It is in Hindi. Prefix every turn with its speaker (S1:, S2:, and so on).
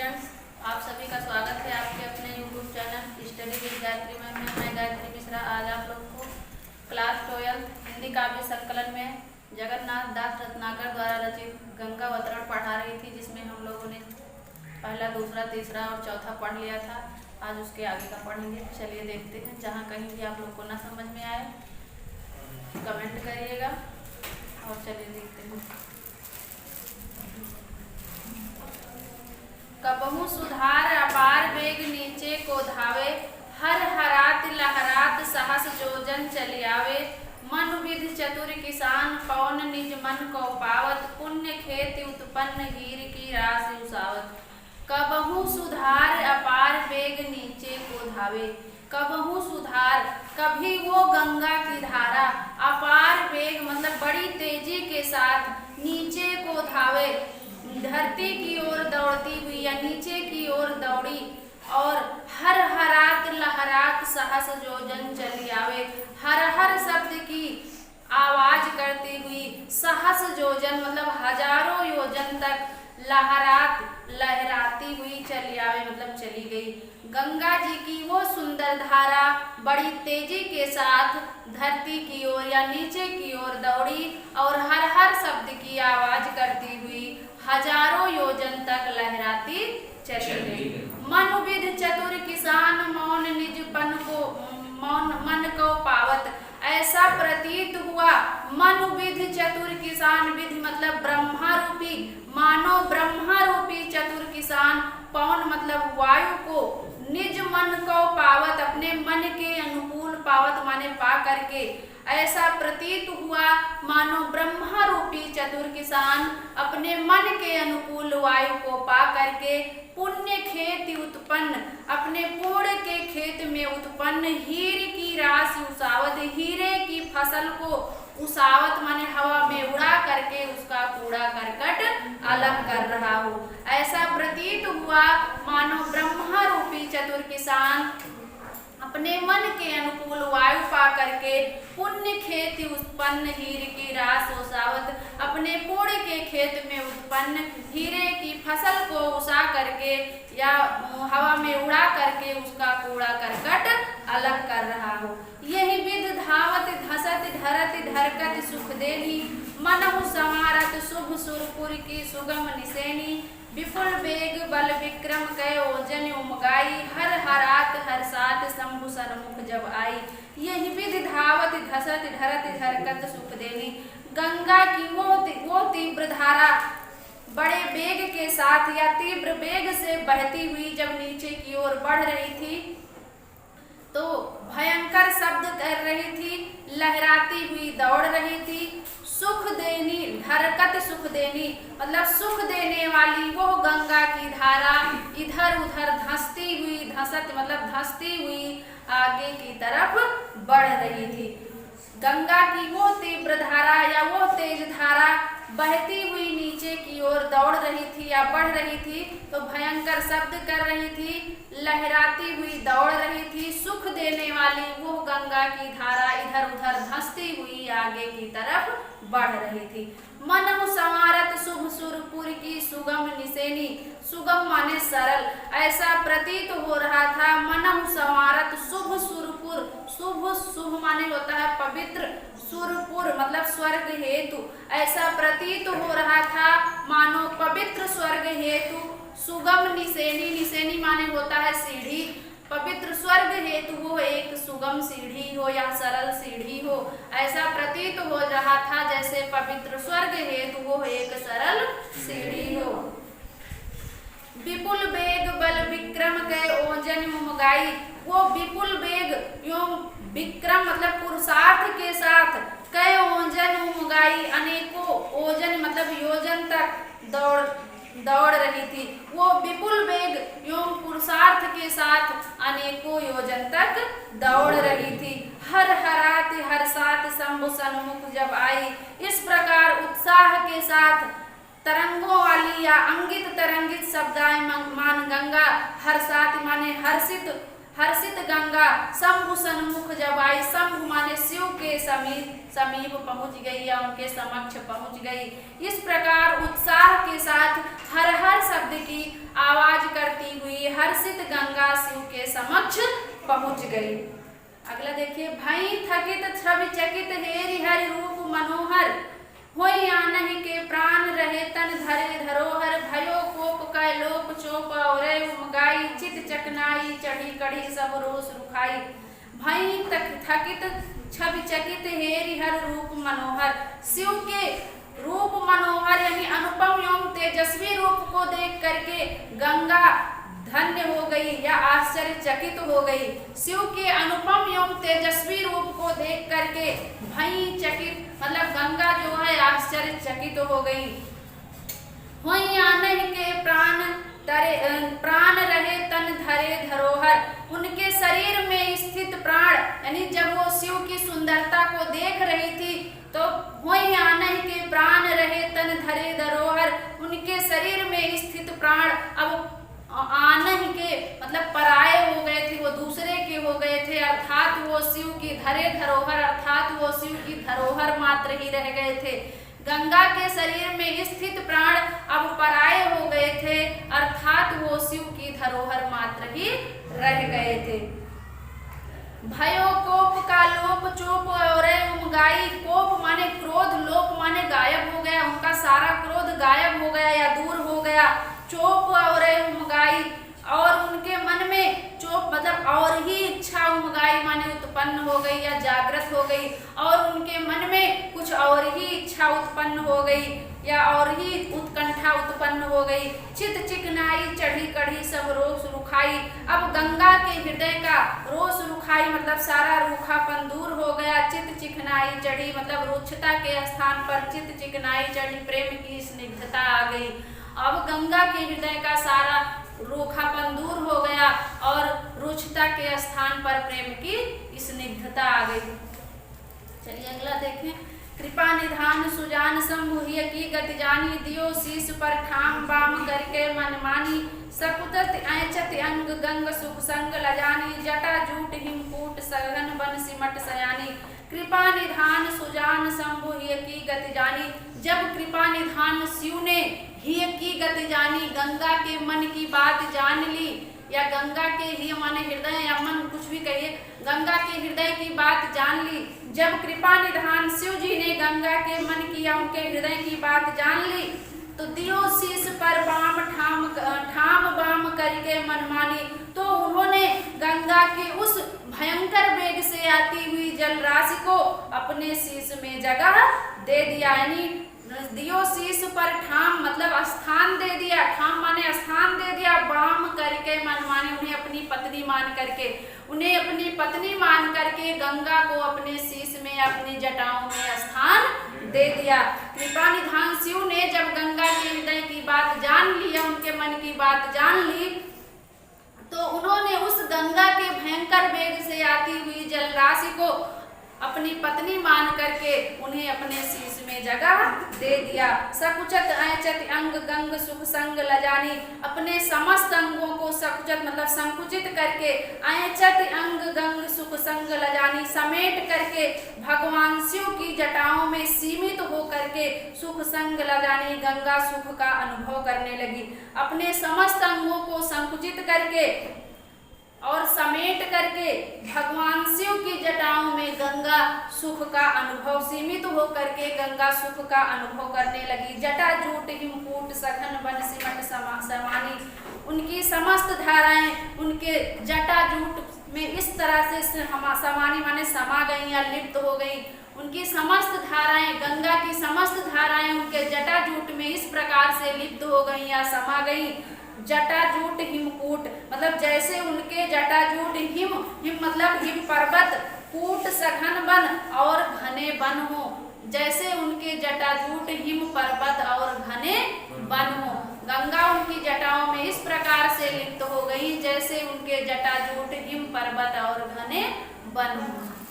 S1: फ्रेंड्स, आप सभी का स्वागत है आपके अपने YouTube channel study with Gayatri में। मैं गायत्री मिश्रा आज आप लोग को क्लास 12 हिंदी काव्य संकलन में जगन्नाथ दास रत्नाकर द्वारा रचित गंगावतरण पढ़ा रही थी, जिसमें हम लोगों ने पहला, दूसरा, तीसरा और चौथा पढ़ लिया था। आज उसके आगे का पढ़ेंगे। चलिए देखते हैं। जहाँ कहीं भी आप लोग को ना समझ में आए कमेंट करिएगा और चलिए देखते हैं। कबहू सुधार अपार वेग नीचे को धावे, हर हरात लहरात सहस जोजन चली आवे। मन विधि चतुर किसान पवन निज मन को पावत, पुण्य खेती उत्पन्न हीर की राशि उसावत। कबहू सुधार अपार वेग नीचे को धावे, कबहू सुधार कभी वो गंगा की धारा, अपार वेग मतलब बड़ी तेजी के साथ नीचे को धावे, धरती की ओर दौड़ती हुई या नीचे की ओर दौड़ी, और हर हरात लहरात सहस जोजन चली आवे, हर हर शब्द की आवाज करती हुई सहस जोजन मतलब हजारों योजन तक, लहरात लहराती हुई चली आवे मतलब चली गई। गंगा जी की वो सुंदर धारा बड़ी तेजी के साथ धरती की ओर या नीचे की ओर दौड़ी और हर हर शब्द की आवाज करती हुई हजारों योजन तक लहराती चली गई। मनुविध चतुर किसान मौन निज मन को पावत, ऐसा प्रतीत हुआ मनुविध चतुर किसान, विधि मतलब ब्रह्मा रूपी, मानो ब्रह्मा रूपी चतुर किसान, पवन मतलब वायु को, निज मन को पावत अपने मन के अनुकूल, पावत माने पा करके, ऐसा प्रतीत हुआ मानो ब्रह्मा रूपी चतुर किसान अपने मन के अनुकूल वायु को पा करके, पुण्य खेती उत्पन्न अपने पुण्य के खेत में उत्पन्न, हीर की राशि उसावत हीरे की फसल को उसावत माने हवा में उड़ा करके उसका कूड़ा करकट अलग कर रहा हो, ऐसा प्रतीत हुआ मानो ब्रह्मा रूपी चतुर किसान अपने मन के अनुकूल वायु पा करके पुण्य खेती उत्पन्न हीर की रास उसावत, अपने पुण्य के खेत में उत्पन्न हीरे की फसल को उसा करके या हवा में उड़ा करके उसका कूड़ा करकट अलग कर रहा हो। यही विध धावत धसत धरत धरकत सुख देनी, मनहु संवारत शुभ सुरपुर की सुगम निसेनी। विपुल वेग बल विक्रम कै ओजन उमगाई, हर हरात हर सात शंभु सन्मुख जब आई। यही विधि धावत धसत धरत धरकत सुख देनी, गंगा की वो तीव्र धारा बड़े वेग के साथ या तीव्र वेग से बहती हुई जब नीचे की ओर बढ़ रही थी तो भयंकर शब्द कर रही थी, लहराती हुई दौड़ रही थी। सुख देनी धरकत सुख देनी मतलब सुख देने वाली वो गंगा की धारा इधर उधर धंसती हुई, धसत मतलब धंसती हुई आगे की तरफ बढ़ रही थी। गंगा की वो तीव्र धारा या वो तेज धारा बहती हुई नीचे की ओर दौड़ रही थी या बढ़ रही थी तो भयंकर शब्द कर रही थी, लहराती हुई दौड़ रही थी। सुख देने वाली वो गंगा की धारा इधर उधर धंसती हुई आगे की तरफ बढ़ रही थी। मनहु संवारत शुभ सुरपुर की सुगम निसेनी, सुगम माने सरल, ऐसा प्रतीत हो रहा था मनहु संवारत शुभ सुरपुर, शुभ शुभ माने होता है पवित्र, सुरपुर मतलब स्वर्ग हेतु, ऐसा प्रतीत हो रहा था मानो पवित्र स्वर्ग हेतु, सुगम निसेनी, निसेनी माने होता है सीढ़ी, पवित्र स्वर्ग हेतु वो एक सुगम सीढ़ी हो या सरल सीढ़ी हो, ऐसा प्रतीत हो रहा था जैसे पवित्र स्वर्ग हेतु वो एक सरल सीढ़ी हो। विपुल वेग बल विक्रम कै ओजन उमगाई, वो विपुल वेग एवं विक्रम मतलब पुरुषार्थ के साथ कै ओजन उमगाई अनेकों ओजन मतलब योजन तक दौड़ रही थी। वो विपुल वेग एवं पुरुषार्थ के साथ अनेकों योजन तक दौड़ रही थी। हर हरात हर सात शंभु सन्मुख जब आई, इस प्रकार उत्साह के साथ तरंगों वाली या अंगित तरंगित शब्दायमान गंगा, हर साथ माने हर्षित गंगा, शंभु सन्मुख जब आई, शंभु माने शिव के समीप पहुंच गई या उनके समक्ष पहुंच गई। इस प्रकार उत्साह के साथ हर हर शब्द की आवाज कर हर्षित गंगा शिव के समक्ष पहुंच गई। अगला देखिए, भई थकित छवि चकित हेरि हरि रूप मनोहर, होई आनहि के प्राण रहे तन धरे धरोहर, भयो कोप कै लोक चोप और उमगाई, चित चकनाई चढ़ी कढ़ी सब रोष रुखाई। भई थकित छवि चकित हेरि हर रूप मनोहर, शिव के रूप मनोहर यानी अनुपम एवं तेजस्वी रूप को देख करके गंगा धन्य हो गई या आश्चर्यचकित हो गई। शिव के अनुपम एवं तेजस्वी रूप को देख करके भई चकित मतलब गंगा जो है आश्चर्यचकित हो गई। होई आनहि के प्राण रहे तन धरे धरोहर, उनके शरीर में स्थित प्राण यानी जब वो शिव की सुंदरता को देख रही थी तो होई आनहि के प्राण रहे तन धरे धरोहर, उनके शरीर में स्थित प्राण अब आनहि के मतलब पराये हो गए थे, वो दूसरे के हो गए थे, अर्थात वो शिव की धरे धरोहर अर्थात वो शिव की धरोहर मात्र ही रह गए थे। गंगा के शरीर में स्थित प्राण अब पराये हो गए थे, अर्थात वो शिव की धरोहर मात्र ही रह गए थे। भयो कोप का लोप चोप और उमगाई, कोप माने क्रोध, लोप माने गायब हो गया, उनका सारा क्रोध गायब हो गया या दूर हो गया। चोप और उमगाई और उनके मन में चोप मतलब और ही इच्छा उमगाई माने उत्पन्न हो गई या जागृत हो गई, और उनके मन में कुछ और ही इच्छा उत्पन्न हो गई या और ही उत्कंठा उत्पन्न हो गई। चित चिकनाई चढ़ी कढ़ी सब रोष रुखाई, अब गंगा के हृदय का रोष रुखाई मतलब सारा रूखापन दूर हो गया। चित चिकनाई चढ़ी मतलब रुक्षता के स्थान पर चित चिकनाई चढ़ी, प्रेम की स्निग्धता आ गई। अब गंगा के हृदय का सारा रूखापन दूर हो गया और रुक्षता के स्थान पर प्रेम की स्निग्धता आ गई। चलिए अगला देखें, कृपा निधान सुजान शंभु हिय की गति जानी, दियो शीश पर ठाम बाम करके मन मानी, सकुतत ऐचत अंग गंग सुख संग लजानी, जटा जूट हिमकूट सघन बन सिमट सयानी। कृपा निधान सुजान शंभु हिय की गति जानी, जब कृपा निधान शिव ने हिय की गति जानी गंगा के मन की बात जान ली, या गंगा के हिय माने हृदय या मन कुछ भी कहिए, गंगा के हृदय की बात जान ली। जब कृपा निधान शिव जी ने गंगा के मन की या उनके हृदय की बात जान ली तो दियो शीश पर बाम ठाम बाम करके मन मानी, तो उन्होंने गंगा के उस भयंकर वेग से आती हुई जल राशि को अपने शीश में जगह दे दिया। यानी दियो शीश पर ठाम मतलब स्थान दे दिया, ठाम माने स्थान दे दिया, बाम करके मन माने उन्हें अपनी पत्नी मान करके, उन्हें अपनी पत्नी मान करके गंगा को अपने शीश में अपनी जटाओं में स्थान दे दिया। कृपा निधान शिव ने जब गंगा के हृदय की बात जान ली या उनके मन की बात जान ली तो उन्होंने उस गंगा के भयंकर वेग से आती हुई जल राशि को अपनी पत्नी मान करके उन्हें अपने शीश में जगह दे दिया। सकुचत ऐचत अंग गंग सुख संग लजानी, अपने समस्त अंगों को सकुचत मतलब संकुचित करके, ऐचत अंग गंग सुख संग लजानी समेट करके भगवान शिव की जटाओं में सीमित हो करके सुख संग लजानी गंगा सुख का अनुभव करने लगी। अपने समस्त अंगों को संकुचित करके और समेट करके भगवान शिव की जटाओं में गंगा सुख का अनुभव सीमित हो करके गंगा सुख का अनुभव करने लगी। जटा जूट हिमकूट सघन बन सिमट समानी, उनकी समस्त धाराएं उनके जटा जूट में इस तरह से समानी माने समा गई या लिप्त हो गई। उनकी समस्त धाराएं गंगा की समस्त धाराएं उनके जटा जूट में इस प्रकार से लिप्त हो गई या समा गई। जटाजूट हिमकूट मतलब जैसे उनके जटाजूट हिम मतलब हिम पर्वत, कूट सघन वन और घने वन हो, जैसे उनके जटाजूट हिम पर्वत और घने वन हो। गंगा उनकी जटाओं में इस प्रकार से लिप्त हो गई जैसे उनके जटाजूट हिम पर्वत और घने वन हो।